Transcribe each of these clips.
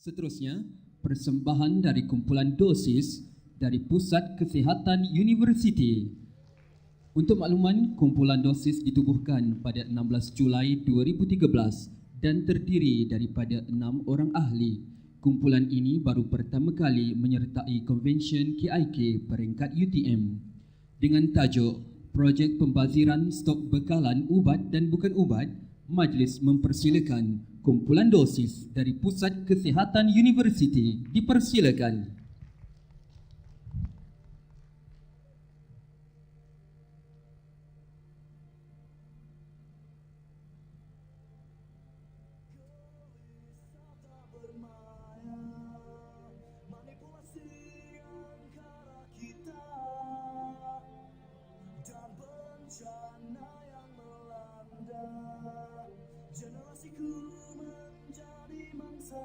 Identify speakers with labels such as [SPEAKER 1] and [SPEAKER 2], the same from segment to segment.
[SPEAKER 1] Seterusnya, persembahan dari kumpulan dosis dari Pusat Kesihatan Universiti. Untuk makluman, kumpulan dosis ditubuhkan pada 16 Julai 2013 dan terdiri daripada 6 orang ahli. Kumpulan ini baru pertama kali menyertai Convention KIK peringkat UTM dengan tajuk Projek Pembaziran Stok Bekalan Ubat dan Bukan Ubat. Majlis mempersilakan kumpulan dosis dari Pusat Kesihatan Universiti dipersilakan.
[SPEAKER 2] Generasiku menjadi mangsa,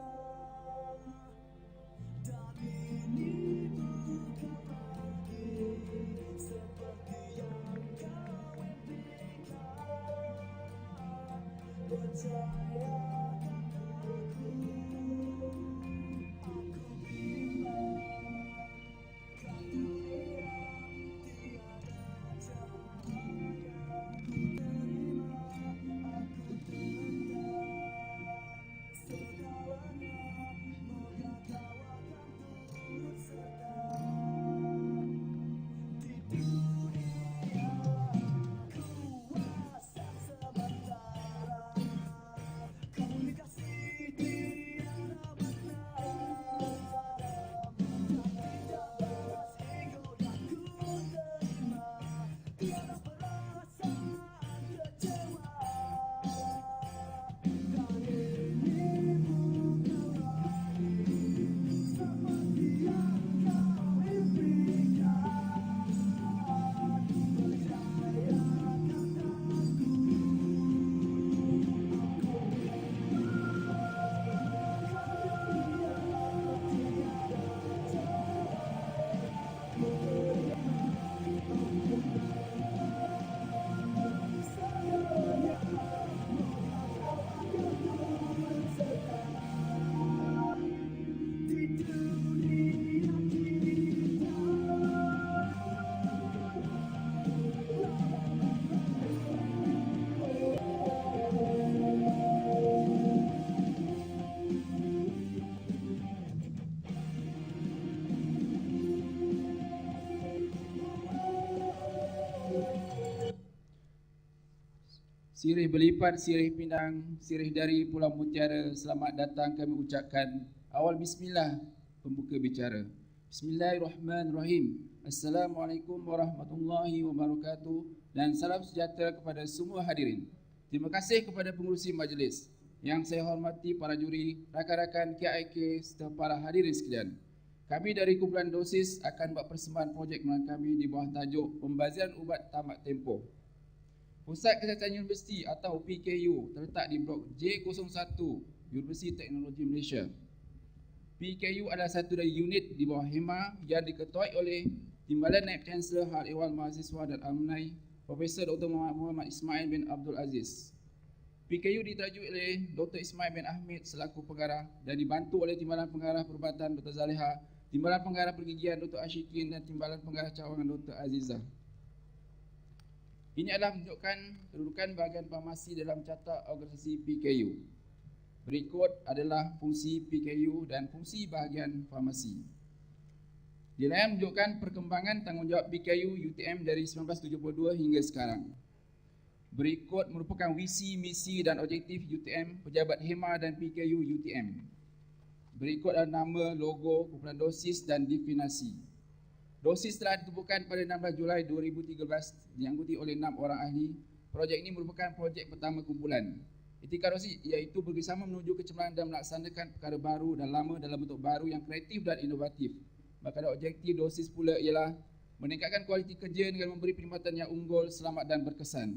[SPEAKER 2] dan ini bukan lagi seperti yang kau impikan. Percayakan aku bila kat dunia tiada cahaya.
[SPEAKER 3] Sirih berlipat, sirih Pinang, sirih dari Pulau Mutiara, selamat datang kami ucapkan. Awal bismillah, pembuka bicara. Bismillahirrahmanirrahim. Assalamualaikum warahmatullahi wabarakatuh dan salam sejahtera kepada semua hadirin. Terima kasih kepada pengurusi majlis. Yang saya hormati para juri, rakan-rakan KIK serta para hadirin sekalian. Kami dari kumpulan dosis akan buat persembahan projek kami di bawah tajuk Pembaziran Ubat Tamat Tempoh. Pusat Kesihatan Universiti atau PKU terletak di blok J01 Universiti Teknologi Malaysia. PKU adalah satu dari unit di bawah HEMA yang diketuai oleh Timbalan Naib Chancellor Hal Ehwal Mahasiswa dan Alumni Profesor Dr. Muhammad Ismail bin Abdul Aziz. PKU ditajuk oleh Dr. Ismail bin Ahmed selaku pengarah dan dibantu oleh Timbalan Pengarah Perubatan Dr. Zaleha, Timbalan Pengarah Pergigian Dr. Ashikin dan Timbalan Pengarah Cawangan Dr. Azizah. Ini adalah menunjukkan kedudukan bahagian farmasi dalam carta organisasi PKU. Berikut adalah fungsi PKU dan fungsi bahagian farmasi. Di layar menunjukkan perkembangan tanggungjawab PKU UTM dari 1972 hingga sekarang. Berikut merupakan visi, misi dan objektif UTM, pejabat HEMA dan PKU UTM. Berikut adalah nama, logo, kumpulan dosis dan definasi. Dosis telah ditubuhkan pada 16 Julai 2013 diangkuti oleh 6 orang ahli. Projek ini merupakan projek pertama kumpulan. Etika dosis iaitu bekerjasama menuju kecemerlangan dan melaksanakan perkara baru dan lama dalam bentuk baru yang kreatif dan inovatif. Maka objektif dosis pula ialah meningkatkan kualiti kerja dengan memberi perkhidmatan yang unggul, selamat dan berkesan.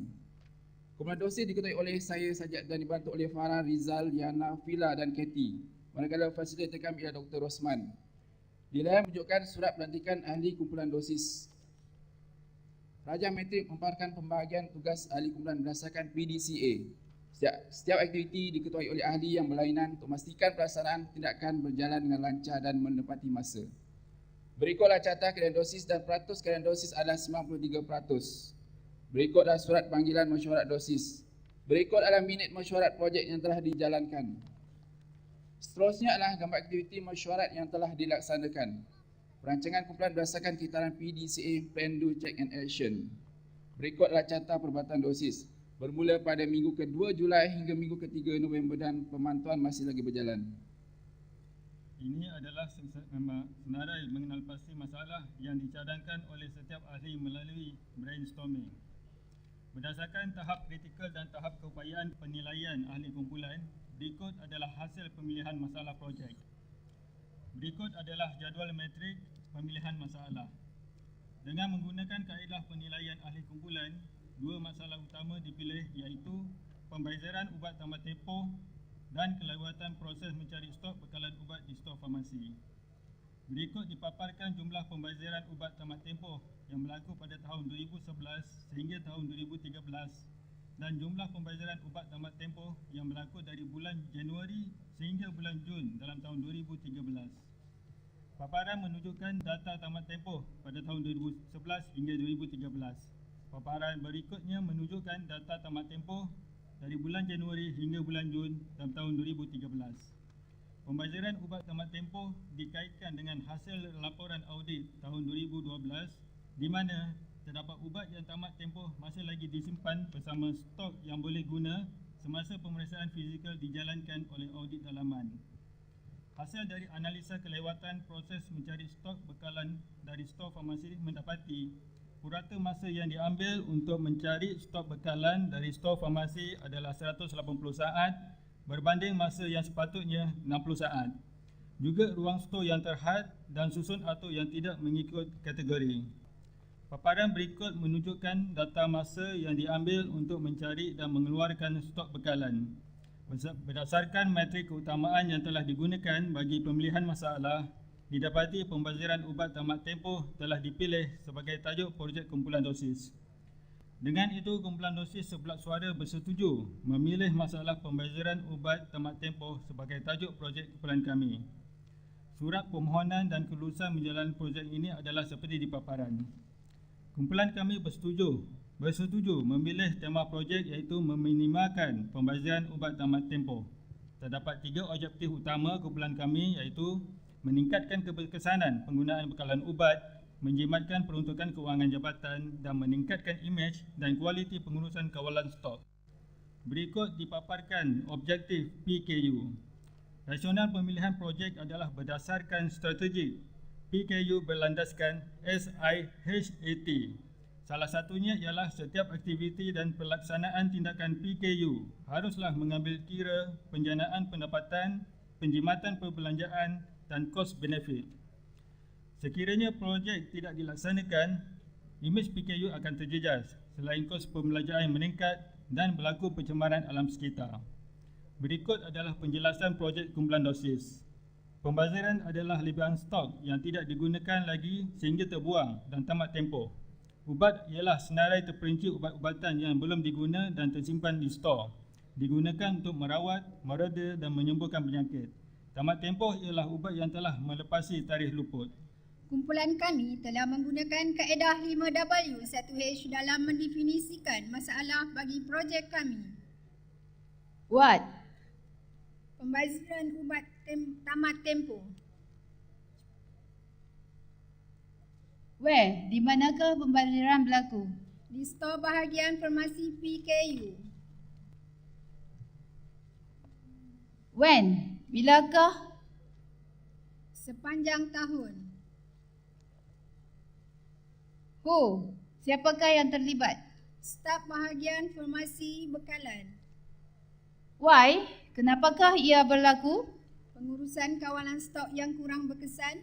[SPEAKER 3] Kumpulan dosis diketuai oleh saya saja dan dibantu oleh Farah, Rizal, Yana, Fila dan Katie. Manakala fasilitator kami ialah Dr. Rosman. Di layar menunjukkan surat pelantikan ahli kumpulan dosis. Raja Metrik memaparkan pembahagian tugas ahli kumpulan berdasarkan PDCA. Setiap aktiviti diketuai oleh ahli yang berlainan untuk memastikan pelaksanaan tindakan berjalan dengan lancar dan menepati masa. Berikutlah carta keadaan dosis dan peratus keadaan dosis adalah 93%. Berikut adalah surat panggilan mesyuarat dosis. Berikut adalah minit mesyuarat projek yang telah dijalankan. Seterusnya adalah gambar aktiviti mesyuarat yang telah dilaksanakan. Perancangan kumpulan berdasarkan kitaran PDCA Plan Do Check and Action. Berikut adalah carta perubatan dosis. Bermula pada minggu ke-2 Julai hingga minggu ke-3 November dan pemantauan masih lagi berjalan.
[SPEAKER 4] Ini adalah senarai mengenal pasti masalah yang dicadangkan oleh setiap ahli melalui brainstorming. Berdasarkan tahap kritikal dan tahap keupayaan penilaian ahli kumpulan, berikut adalah hasil pemilihan masalah projek. Berikut adalah jadual metrik pemilihan masalah. Dengan menggunakan kaedah penilaian ahli kumpulan, dua masalah utama dipilih iaitu pembayaran ubat tamat tempoh dan kelewatan proses mencari stok bekalan ubat di stor farmasi. Berikut dipaparkan jumlah pembayaran ubat tamat tempoh yang berlaku pada tahun 2011 sehingga tahun 2013 dan jumlah pembayaran ubat tamat tempoh yang berlaku dari bulan Januari sehingga bulan Jun dalam tahun 2013. Paparan menunjukkan data tamat tempoh pada tahun 2011 hingga 2013. Paparan berikutnya menunjukkan data tamat tempoh dari bulan Januari hingga bulan Jun dalam tahun 2013. Pembayaran ubat tamat tempoh dikaitkan dengan hasil laporan audit tahun 2012 di mana terdapat ubat yang tamat tempoh masih lagi disimpan bersama stok yang boleh guna semasa pemeriksaan fizikal dijalankan oleh audit dalaman. Hasil dari analisa kelewatan proses mencari stok bekalan dari stor farmasi mendapati purata masa yang diambil untuk mencari stok bekalan dari stor farmasi adalah 180 saat berbanding masa yang sepatutnya 60 saat. Juga ruang stor yang terhad dan susun atur yang tidak mengikut kategori. Paparan berikut menunjukkan data masa yang diambil untuk mencari dan mengeluarkan stok bekalan. Berdasarkan metrik keutamaan yang telah digunakan bagi pemilihan masalah, didapati pembayaran ubat tamat tempoh telah dipilih sebagai tajuk projek kumpulan dosis. Dengan itu, kumpulan dosis sebelah suara bersetuju memilih masalah pembayaran ubat tamat tempoh sebagai tajuk projek kumpulan kami. Surat permohonan dan kelulusan menjalani projek ini adalah seperti di paparan. Kumpulan kami bersetuju memilih tema projek iaitu meminimalkan pembayaran ubat tamat tempoh. Terdapat 3 objektif utama kumpulan kami iaitu meningkatkan keberkesanan penggunaan bekalan ubat, menjimatkan peruntukan kewangan jabatan dan meningkatkan imej dan kualiti pengurusan kawalan stok. Berikut dipaparkan objektif PKU. Rasional pemilihan projek adalah berdasarkan strategik. PKU berlandaskan SIHAT. Salah satunya ialah setiap aktiviti dan pelaksanaan tindakan PKU haruslah mengambil kira penjanaan pendapatan, penjimatan perbelanjaan dan cost benefit. Sekiranya projek tidak dilaksanakan, imej PKU akan terjejas selain kos pembelanjaan yang meningkat dan berlaku pencemaran alam sekitar. Berikut adalah penjelasan projek kumpulan dosis. Pembayaran adalah lebihan stok yang tidak digunakan lagi sehingga terbuang dan tamat tempoh. Ubat ialah senarai terperinci ubat-ubatan yang belum diguna dan tersimpan di stor. Digunakan untuk merawat, mereda dan menyembuhkan penyakit. Tamat tempoh ialah ubat yang telah melepasi tarikh luput.
[SPEAKER 5] Kumpulan kami telah menggunakan kaedah 5W1H dalam mendefinisikan masalah bagi projek kami.
[SPEAKER 6] What?
[SPEAKER 5] Pembayaran ubat tamat tempoh.
[SPEAKER 6] Where? Di manakah pembayaran berlaku?
[SPEAKER 5] Di stor bahagian farmasi PKU.
[SPEAKER 6] When? Bilakah?
[SPEAKER 5] Sepanjang tahun.
[SPEAKER 6] Who? Siapakah yang terlibat?
[SPEAKER 5] Staf bahagian farmasi bekalan.
[SPEAKER 6] Why? Kenapakah ia berlaku?
[SPEAKER 5] Pengurusan kawalan stok yang kurang berkesan.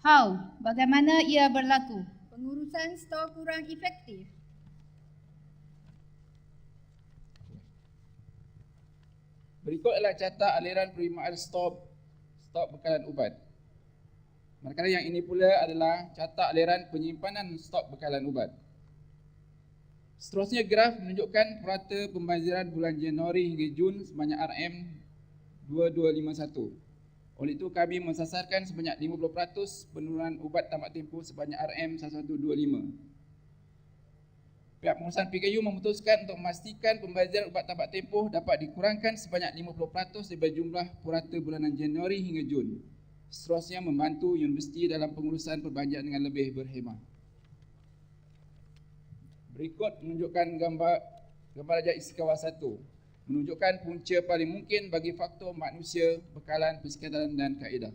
[SPEAKER 6] How? Bagaimana ia berlaku?
[SPEAKER 5] Pengurusan stok kurang efektif.
[SPEAKER 3] Berikut adalah carta aliran penerimaan stok bekalan ubat. Manakala yang ini pula adalah carta aliran penyimpanan stok bekalan ubat. Seterusnya graf menunjukkan purata pembaziran bulan Januari hingga Jun sebanyak RM2251. Oleh itu kami mensasarkan sebanyak 50% penurunan ubat tamat tempoh sebanyak RM1125. Pihak pengurusan PKU memutuskan untuk memastikan pembaziran ubat tamat tempoh dapat dikurangkan sebanyak 50% daripada jumlah purata bulanan Januari hingga Jun. Seterusnya membantu universiti dalam pengurusan perbelanjaan dengan lebih berhemah. Berikut menunjukkan gambar raja Istiqawah 1. Menunjukkan punca paling mungkin bagi faktor manusia, bekalan, persekitaran dan kaedah.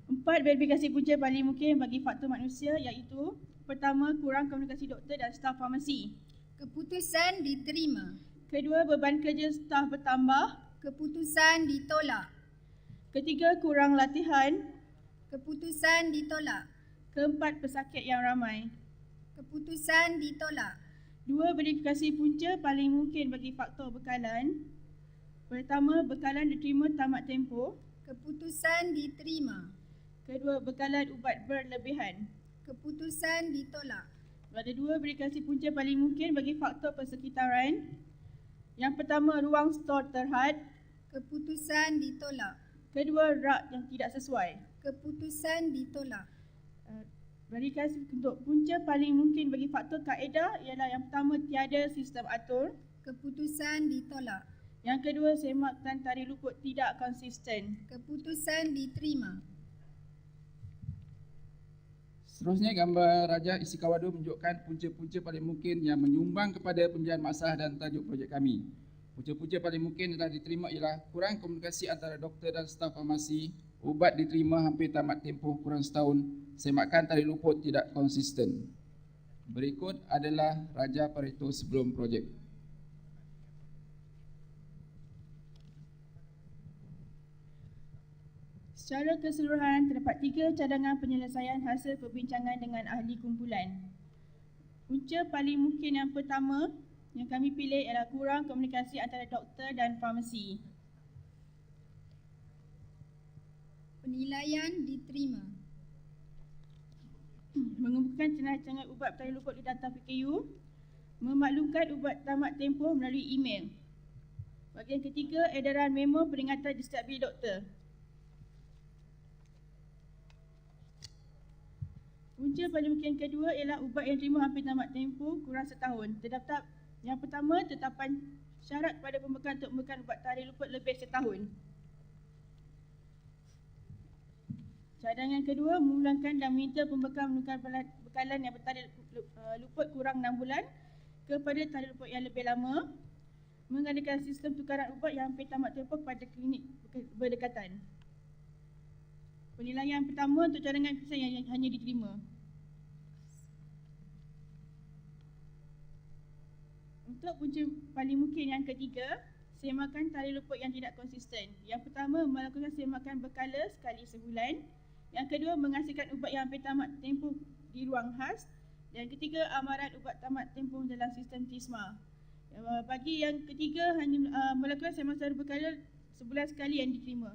[SPEAKER 7] Empat verifikasi punca paling mungkin bagi faktor manusia iaitu: pertama, kurang komunikasi doktor dan staf farmasi.
[SPEAKER 5] Keputusan diterima.
[SPEAKER 7] Kedua, beban kerja staf bertambah.
[SPEAKER 5] Keputusan ditolak.
[SPEAKER 7] Ketiga, kurang latihan.
[SPEAKER 5] Keputusan ditolak.
[SPEAKER 7] Keempat, pesakit yang ramai.
[SPEAKER 5] Keputusan ditolak.
[SPEAKER 7] Dua verifikasi punca paling mungkin bagi faktor bekalan. Pertama, bekalan diterima tamat tempoh.
[SPEAKER 5] Keputusan diterima.
[SPEAKER 7] Kedua, bekalan ubat berlebihan.
[SPEAKER 5] Keputusan ditolak.
[SPEAKER 7] Ada dua verifikasi punca paling mungkin bagi faktor persekitaran. Yang pertama, ruang stor terhad.
[SPEAKER 5] Keputusan ditolak.
[SPEAKER 7] Kedua, rak yang tidak sesuai.
[SPEAKER 5] Keputusan ditolak.
[SPEAKER 7] Verifikasi untuk punca paling mungkin bagi faktor kaedah ialah yang pertama, tiada sistem atur.
[SPEAKER 5] Keputusan ditolak.
[SPEAKER 7] Yang kedua, semakan tarikh luput tidak konsisten.
[SPEAKER 5] Keputusan diterima.
[SPEAKER 3] Seterusnya gambar Raja Istiqawah 2 menunjukkan punca-punca paling mungkin yang menyumbang kepada pembiayaan masalah dan tajuk projek kami. Punca-punca paling mungkin yang telah diterima ialah kurang komunikasi antara doktor dan staf farmasi, ubat diterima hampir tamat tempoh kurang setahun, semakan tarikh luput tidak konsisten. Berikut adalah Raja Pareto sebelum projek.
[SPEAKER 7] Secara keseluruhan, terdapat 3 cadangan penyelesaian hasil perbincangan dengan ahli kumpulan. Punca paling mungkin yang pertama yang kami pilih ialah kurang komunikasi antara doktor dan farmasi.
[SPEAKER 5] Penilaian diterima.
[SPEAKER 7] Mengumpulkan cengahan ubat bertarikh luput di data PKU. Memaklumkan ubat tamat tempoh melalui email. Bahagian ketiga, edaran memo peringatan di setiap bilik doktor. Punca paling mungkin kedua ialah ubat yang diterima hampir tamat tempoh kurang setahun. Terdapat yang pertama, tetapan syarat pada pembekalan untuk memberikan ubat tarikh luput lebih setahun. Cadangan kedua, mengulangkan dan minta pembekalan menggunakan bekalan yang bertarikh luput kurang 6 bulan kepada tarikh luput yang lebih lama. Mengadakan sistem tukaran ubat yang hampir tamat tempoh pada klinik berdekatan. Penilaian pertama untuk cadangan kesan yang hanya diterima. Untuk punca paling mungkin yang ketiga, semakan tarikh luput yang tidak konsisten. Yang pertama, melakukan semakan berkala sekali sebulan. Yang kedua, menghasilkan ubat yang hampir tamat tempoh di ruang khas. Dan ketiga, amaran ubat tamat tempoh dalam sistem TISMA. Bagi yang ketiga, hanya melakukan semakan berkala sebulan sekali yang diterima.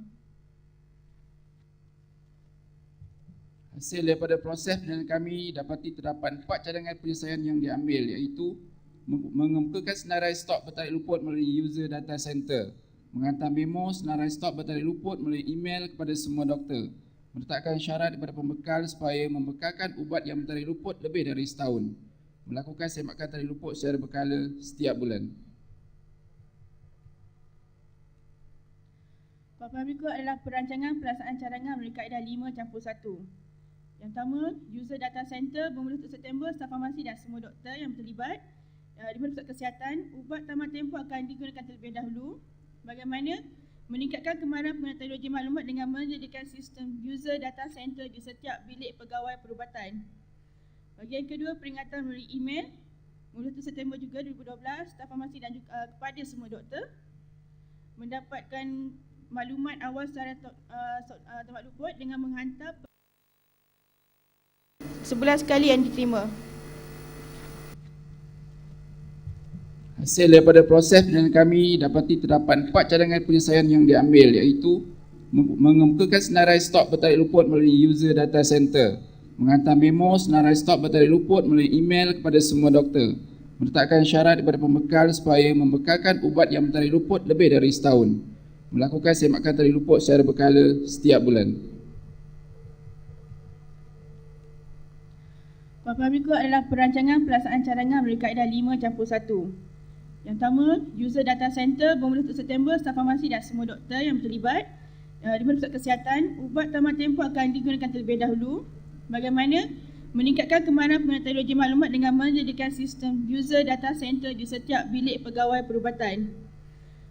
[SPEAKER 3] Hasil daripada proses penilaian kami dapati terdapat 4 cadangan penyelesaian yang diambil, iaitu mengemukakan senarai stok bertarikh luput melalui user data center, menghantar memo senarai stok bertarikh luput melalui email kepada semua doktor, meletakkan syarat kepada pembekal supaya membekalkan ubat yang bertarikh luput lebih dari setahun, melakukan semakan tarikh luput secara berkala setiap bulan.
[SPEAKER 7] Paparan berikut adalah perancangan pelaksanaan cadangan melalui kaedah 5-1. Yang pertama, user data center bermula 1 September, staf farmasi dan semua doktor yang terlibat. Di mana pusat kesihatan, ubat tamat tempoh akan digunakan terlebih dahulu. Bagaimana? Meningkatkan kemahiran pengguna teknologi maklumat dengan menyediakan sistem user data center di setiap bilik pegawai perubatan. Bahagian kedua, peringatan melalui email. Mula 1 September juga 2012, staf farmasi dan juga kepada semua doktor. Mendapatkan maklumat awal secara tamat luput dengan menghantar sebulan sekali yang diterima.
[SPEAKER 3] Hasil daripada proses penilaian kami dapati terdapat 4 cadangan penyelesaian yang diambil, iaitu mengemukakan senarai stok bertarikh luput melalui user data center, menghantar memo senarai stok bertarikh luput melalui email kepada semua doktor, meletakkan syarat kepada pembekal supaya membekalkan ubat yang bertarikh luput lebih dari setahun, melakukan semakan tarikh luput secara berkala setiap bulan.
[SPEAKER 7] Paparan berikut adalah perancangan pelaksanaan cadangan melalui kaedah 5-1. Yang pertama, user data center bermula 1 September, staf farmasi dan semua doktor yang terlibat di pusat kesihatan. Ubat tamat tempoh akan digunakan terlebih dahulu. Bagaimana? Meningkatkan kemahiran pengguna teknologi maklumat dengan menjadikan sistem user data center di setiap bilik pegawai perubatan.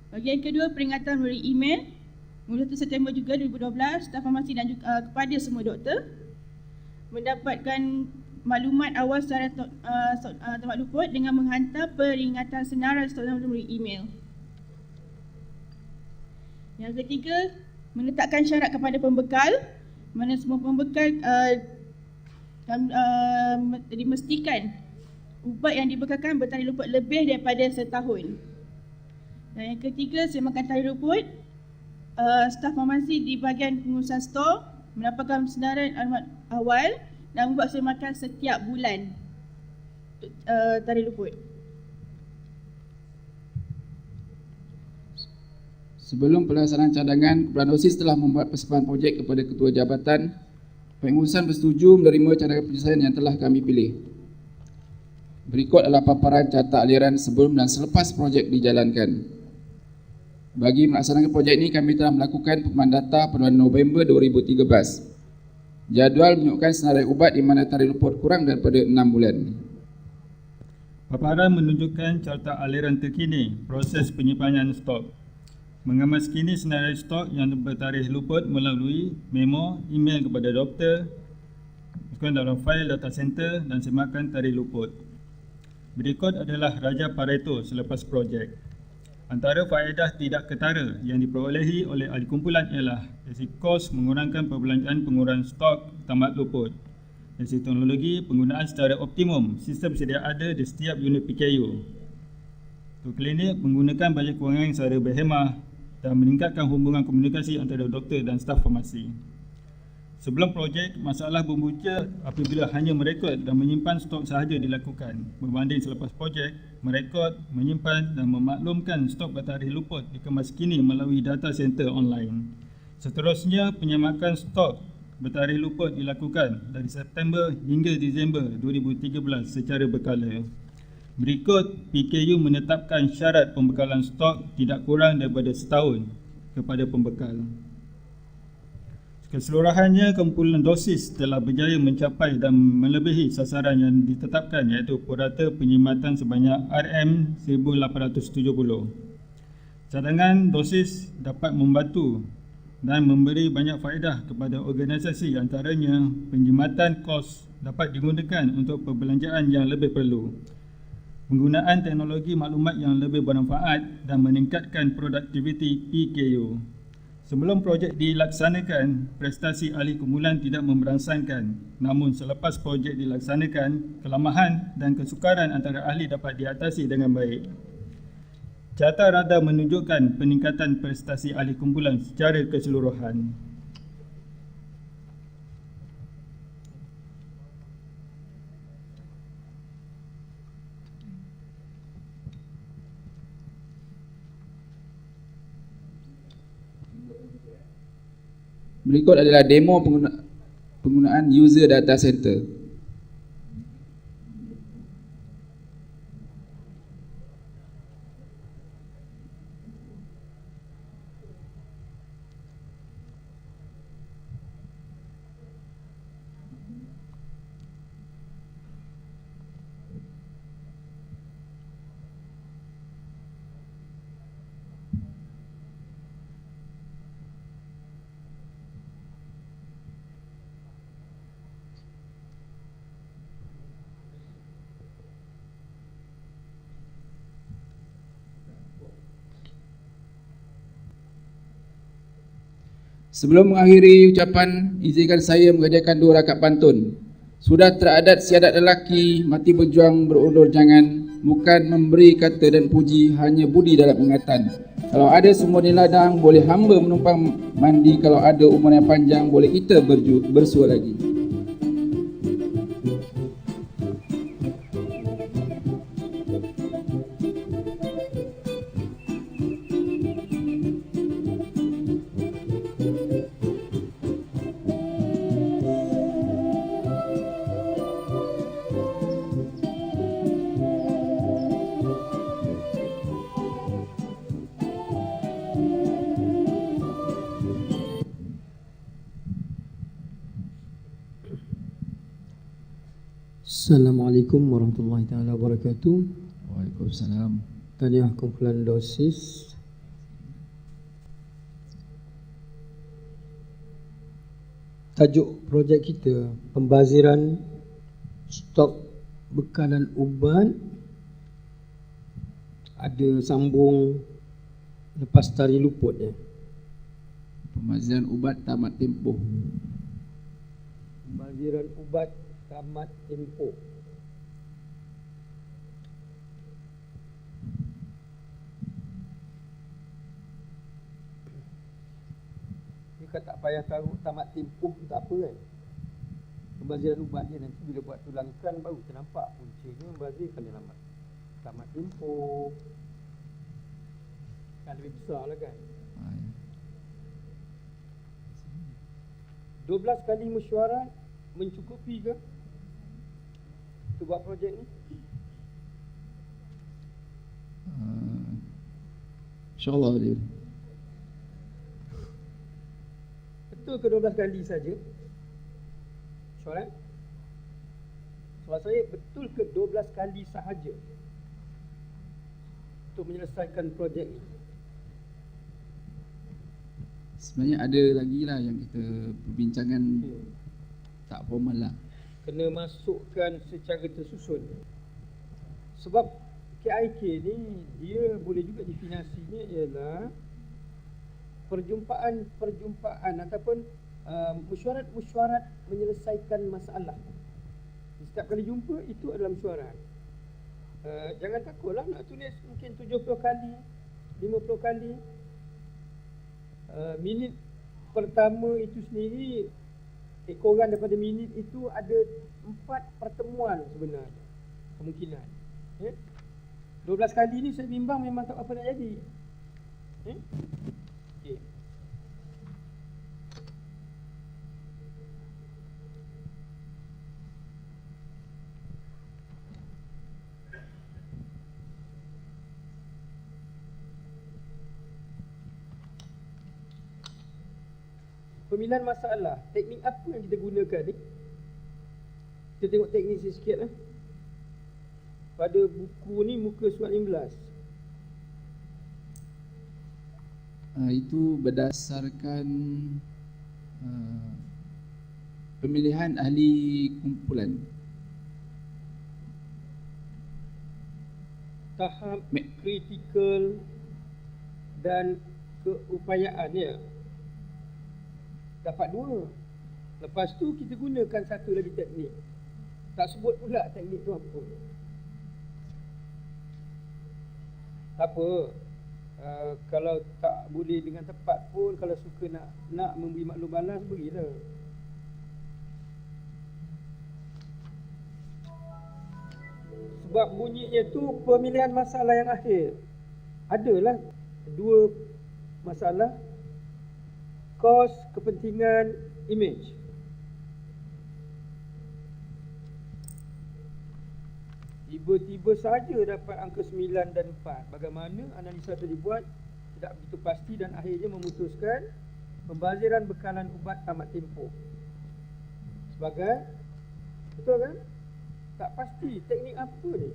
[SPEAKER 7] Bahagian kedua, peringatan melalui email. Mula 1 September juga 2012, staf farmasi dan juga kepada semua doktor mendapatkan maklumat awal secara tempat luput dengan menghantar peringatan senarai stok melalui email. Yang ketiga, meletakkan syarat kepada pembekal, mana semua pembekal dimestikan ubat yang dibekalkan bertarikh luput lebih daripada setahun. Dan yang ketiga, semakan tarikh luput, staf farmasi di bahagian pengurusan stor mendapatkan senarai alamat awal dan membuat semakan setiap bulan tarikh luput.
[SPEAKER 3] Sebelum pelaksanaan cadangan, kumpulan dosis telah membuat persiapan projek kepada Ketua Jabatan. Pengurusan bersetuju menerima cadangan penyelesaian yang telah kami pilih. Berikut adalah paparan carta aliran sebelum dan selepas projek dijalankan. Bagi melaksanakan projek ini, kami telah melakukan pemanahan data pada bulan November 2013. Jadual menunjukkan senarai ubat di mana tarikh luput kurang daripada 6 bulan.
[SPEAKER 4] Paparan menunjukkan carta aliran terkini proses penyimpanan stok. Mengambil sekini senarai stok yang bertarikh luput melalui memo, email kepada doktor, masukkan dalam fail data center dan semakan tarikh luput. Berikut adalah raja Pareto selepas projek. Antara faedah tidak ketara yang diperolehi oleh ahli kumpulan ialah dari segi kos mengurangkan perbelanjaan pengurangan stok tamat luput. Dari segi teknologi, penggunaan secara optimum sistem sedia ada di setiap unit PKU. Untuk klinik, menggunakan bajet kewangan secara berhemah dan meningkatkan hubungan komunikasi antara doktor dan staf farmasi. Sebelum projek, masalah berpunca apabila hanya merekod dan menyimpan stok sahaja dilakukan. Berbanding selepas projek, merekod, menyimpan dan memaklumkan stok bertarikh luput dikemas kini melalui data center online. Seterusnya, penyamakan stok bertarikh luput dilakukan dari September hingga Disember 2013 secara berkala. Berikut, PKU menetapkan syarat pembekalan stok tidak kurang daripada setahun kepada pembekal. Keseluruhannya, kumpulan dosis telah berjaya mencapai dan melebihi sasaran yang ditetapkan, iaitu purata penyimatan sebanyak RM1,870. Cadangan dosis dapat membantu dan memberi banyak faedah kepada organisasi, antaranya penjimatan kos dapat digunakan untuk perbelanjaan yang lebih perlu, penggunaan teknologi maklumat yang lebih bermanfaat dan meningkatkan produktiviti PKU. Sebelum projek dilaksanakan, prestasi ahli kumpulan tidak memberangsangkan. Namun selepas projek dilaksanakan, kelemahan dan kesukaran antara ahli dapat diatasi dengan baik. Carta rada menunjukkan peningkatan prestasi ahli kumpulan secara keseluruhan.
[SPEAKER 3] Berikut adalah demo penggunaan user data center. Sebelum mengakhiri ucapan, izinkan saya menghadiahkan 2 rakaat pantun. Sudah teradat siadat lelaki, mati berjuang berulur jangan. Bukan memberi kata dan puji, hanya budi dalam ingatan. Kalau ada sumur di ladang, boleh hamba menumpang mandi. Kalau ada umur yang panjang, boleh kita bersua lagi.
[SPEAKER 8] Assalamualaikum warahmatullahi taala wabarakatuh.
[SPEAKER 3] Waalaikumsalam.
[SPEAKER 8] Tahniah kumpulan dosis. Tajuk projek kita pembaziran stok bekalan ubat. Ada sambung lepas tari luput ya.
[SPEAKER 3] Pembaziran ubat tamat tempoh.
[SPEAKER 8] Pembaziran ubat tamat tempoh. Dia tak payah tahu tamat tempoh tak apa kan. Pembaziran ubat dia nanti bila buat tulangkan baru ternampak puncanya membazirkan dia lambat. Tamat tempoh kan lebih besar lah kan. 12 kali mesyuarat mencukupi ke untuk buat projek ni?
[SPEAKER 3] InsyaAllah boleh.
[SPEAKER 8] Betul ke 12 kali saja? Soalan? Soalan saya, betul ke 12 kali sahaja untuk menyelesaikan projek ni?
[SPEAKER 3] Sebenarnya ada lagi lah yang kita perbincangan tak formal lah.
[SPEAKER 8] Kena masukkan secara tersusun. Sebab KIK ni dia boleh juga definisinya ialah perjumpaan ataupun mesyuarat menyelesaikan masalah. Setiap kali jumpa itu adalah mesyuarat. Jangan takutlah nak tulis mungkin 70 kali, 50 kali. Minit pertama itu sendiri, ekoran daripada minit itu ada 4 pertemuan sebenarnya kemungkinan. 12 kali ni saya bimbang memang tak apa nak jadi. Okay. Pemilihan masalah, teknik apa yang kita gunakan ni? Kita tengok teknik sikit lah. Pada buku ni muka surat 15.
[SPEAKER 3] Itu berdasarkan pemilihan ahli kumpulan.
[SPEAKER 8] Tahap kritikal dan keupayaan ya. Dapat 2. Lepas tu kita gunakan satu lagi teknik. Tak sebut pula teknik tu apa. Tak apa. Kalau tak boleh dengan tepat pun, kalau suka nak memberi maklum balas, berilah. Sebab bunyinya tu pemilihan masalah yang akhir. Adalah 2 masalah. Kos, kepentingan, image. Tiba-tiba saja dapat angka 9 dan 4. Bagaimana analisa itu dibuat tidak begitu pasti dan akhirnya memutuskan pembaziran bekalan ubat tamat tempoh. Sebagai, betul kan? Tak pasti teknik apa ni.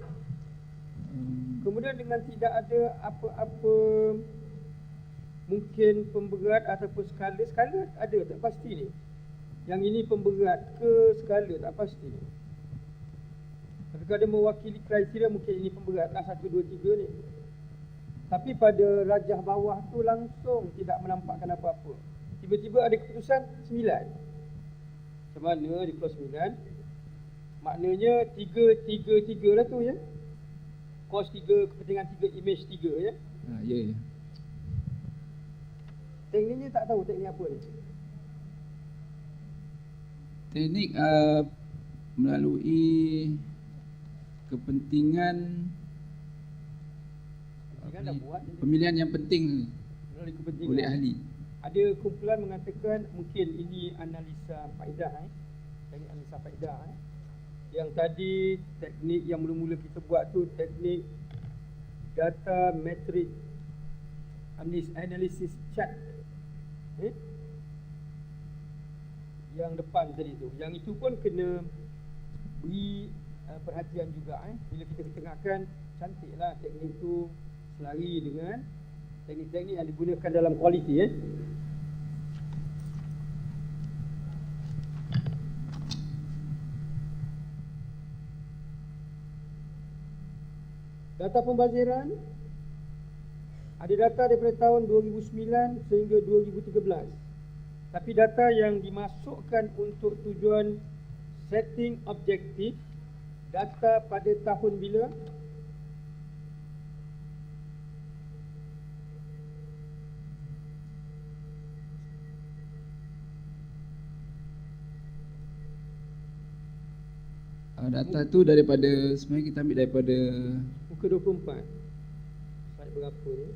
[SPEAKER 8] Kemudian dengan tidak ada apa-apa mungkin pemberat ataupun skala ada tak pasti ni. Yang ini pemberat ke skala tak pasti. Tapi kalau dia mewakili kriteria mungkin ini pemberat lah 1, 2, 3 ni. Tapi pada rajah bawah tu langsung tidak menampakkan apa-apa. Tiba-tiba ada keputusan 9. Macam mana dia keluar 9? Maknanya 3 lah tu ya. Kos 3, kepentingan 3, image 3 ya.
[SPEAKER 3] Ya.
[SPEAKER 8] Tekniknya tak tahu teknik apa ni.
[SPEAKER 3] Teknik melalui kepentingan
[SPEAKER 8] Kan dah buat ni.
[SPEAKER 3] pemilihan yang penting
[SPEAKER 8] Melalui kepentingan.
[SPEAKER 3] oleh ahli.
[SPEAKER 8] Ada kumpulan mengatakan mungkin ini analisa faedah teknik analisa faedah Yang tadi teknik yang mula-mula kita buat tu teknik data matrix analysis chart. Yang depan tadi tu. Yang itu pun kena beri perhatian juga bila kita ketengahkan, cantiklah teknik tu selari dengan teknik-teknik yang digunakan dalam kualiti Data pembaziran ada data daripada tahun 2009 sehingga 2013. Tapi data yang dimasukkan untuk tujuan setting objektif, data pada tahun bila?
[SPEAKER 3] Data tu daripada, sebenarnya kita ambil daripada
[SPEAKER 8] Muka 24. Slide berapa ni?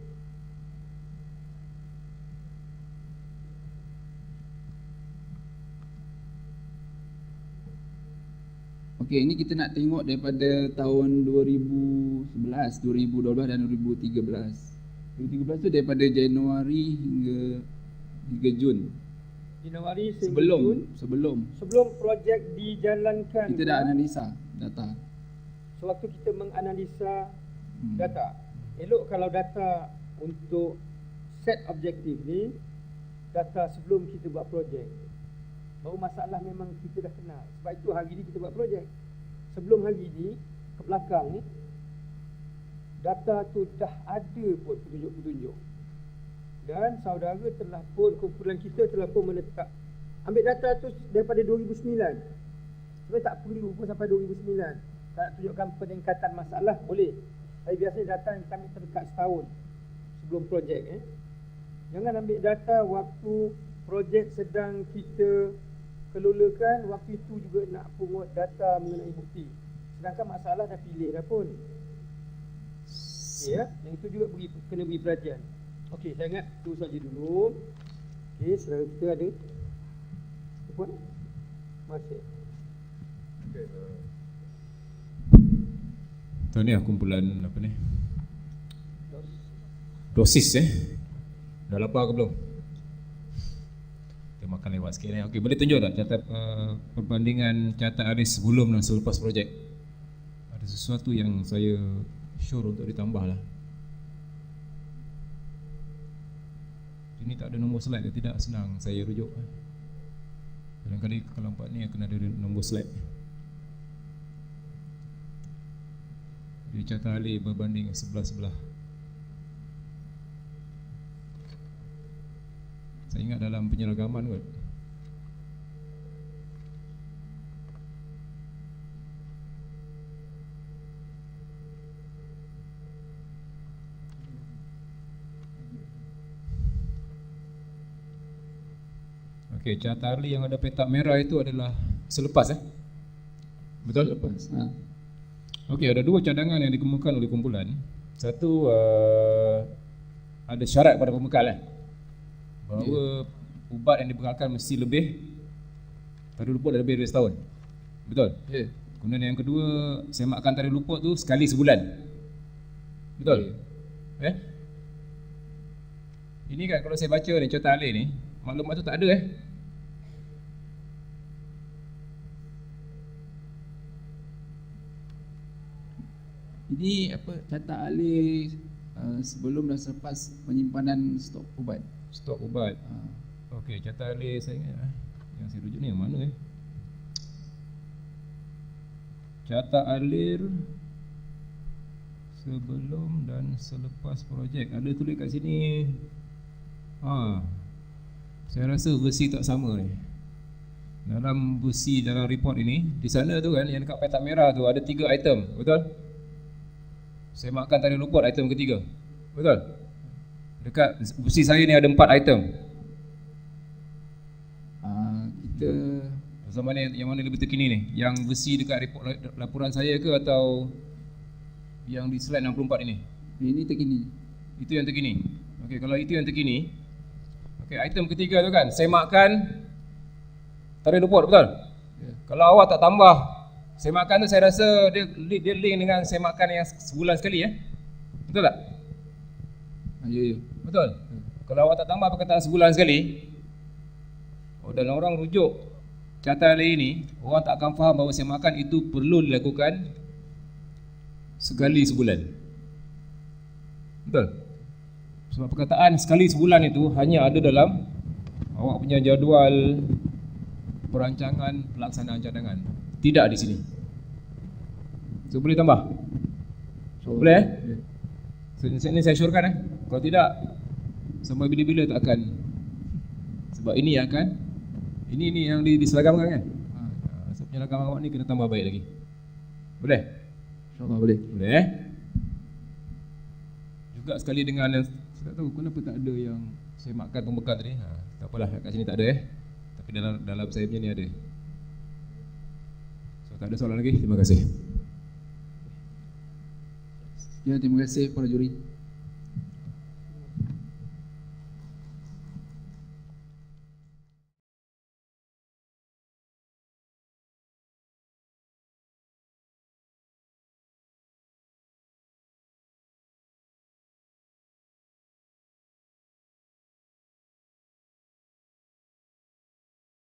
[SPEAKER 3] Okey, ini kita nak tengok daripada tahun 2011, 2012 dan 2013. 2013 tu daripada Januari hingga Jun.
[SPEAKER 8] Januari sehingga Jun. Sebelum projek dijalankan.
[SPEAKER 3] Kita dah analisa data.
[SPEAKER 8] Sewaktu kita menganalisa data, elok kalau data untuk set objektif ni data sebelum kita buat projek. Baru masalah memang kita dah kenal. Sebab itu hari ni kita buat projek. Sebelum hari ni ke belakang ni data tu dah ada pun petunjuk-petunjuk. Dan saudara telah pun, kumpulan kita telah pun menetap. Ambil data tu daripada 2009. Sebenarnya tak perlu pun sampai 2009. Tak nak tunjukkan peningkatan masalah, boleh. Tapi biasanya data yang kita ambil terdekat setahun sebelum projek. Jangan ambil data waktu projek sedang kita kelolakan, waktu itu juga nak pungut data mengenai bukti. Sedangkan masalah dah pilih dah pun. Ya, yang itu juga kena beri perhatian. Okey, saya ingat tu saja dulu. Okey, saudara kita ada apa? Masih.
[SPEAKER 9] Tuan ni kumpulan apa ni? Dosis Dah lapar ke belum? Kita makan lewat sikit Okey, boleh tunjuk tak catat perbandingan catat hari sebelum dan selepas projek? Ada sesuatu yang saya sure untuk ditambah lah. Ini tak ada nombor slide ke tidak? Senang saya rujuk. Kadang-kadang kalau nampak ni akan ada nombor slide. Dia catat alih berbanding sebelah-sebelah. Saya ingat dalam penyeragaman kot. Okey, catat alih yang ada petak merah itu adalah selepas Betul?
[SPEAKER 3] Selepas.
[SPEAKER 9] Okey, ada dua cadangan yang dikemukakan oleh kumpulan. Satu ada syarat pada pembekal bahawa ubat yang dibekalkan mesti lebih tari luput dah lebih dari setahun. Betul?
[SPEAKER 3] Ya.
[SPEAKER 9] Kemudian yang kedua, semakkan tari luput tu sekali sebulan. Betul? Ini kan kalau saya baca ni catat alih ni, maklumat tu tak ada
[SPEAKER 3] Ini apa, catat alih sebelum dan selepas penyimpanan stok ubat.
[SPEAKER 9] Stok ubat. Okey, catat alih saya ingat yang saya rujuk ni yang mana Catat alih sebelum dan selepas projek. Ada tulis kat sini. Saya rasa versi tak sama ni. dalam busi dalam report ini, di sana tu kan yang dekat petak merah tu ada 3 item, betul? Semakan tarikh luput item ketiga. Betul? Dekat busi saya ni ada 4 item.
[SPEAKER 3] Kita
[SPEAKER 9] Zaman yang mana lebih terkini ni? Yang besi dekat report laporan saya ke atau yang di slide 64 ini?
[SPEAKER 3] ini terkini.
[SPEAKER 9] Itu yang terkini. Okey, kalau itu yang terkini. Okey, item ketiga tu kan, semakan tarikh luput, betul? Kalau awak tak tambah semakan tu, saya rasa dia link dengan semakan yang sebulan sekali Betul tak?
[SPEAKER 3] Ya.
[SPEAKER 9] Betul. Kalau awak tak tambah perkataan sebulan sekali, dan orang rujuk catatan lain ni, orang tak akan faham bahawa semakan itu perlu dilakukan sekali sebulan. Betul? Sebab perkataan sekali sebulan itu hanya ada dalam awak punya jadual perancangan pelaksanaan cadangan. Tidak di sini. So boleh tambah? Boleh So ini saya syorkan Kalau tidak, sampai bila-bila tak akan. Sebab ini akan Ini yang diseragamkan kan? So penyeragaman awak ni kena tambah baik lagi. Boleh?
[SPEAKER 3] InsyaAllah boleh.
[SPEAKER 9] Boleh Juga sekali dengan yang saya tak tahu kenapa tak ada yang semakan pembekal tadi. Tak apalah, kat sini tak ada tapi dalam saya punya ni ada. So tak ada soalan lagi. Terima kasih.
[SPEAKER 3] Ya, terima kasih para juri.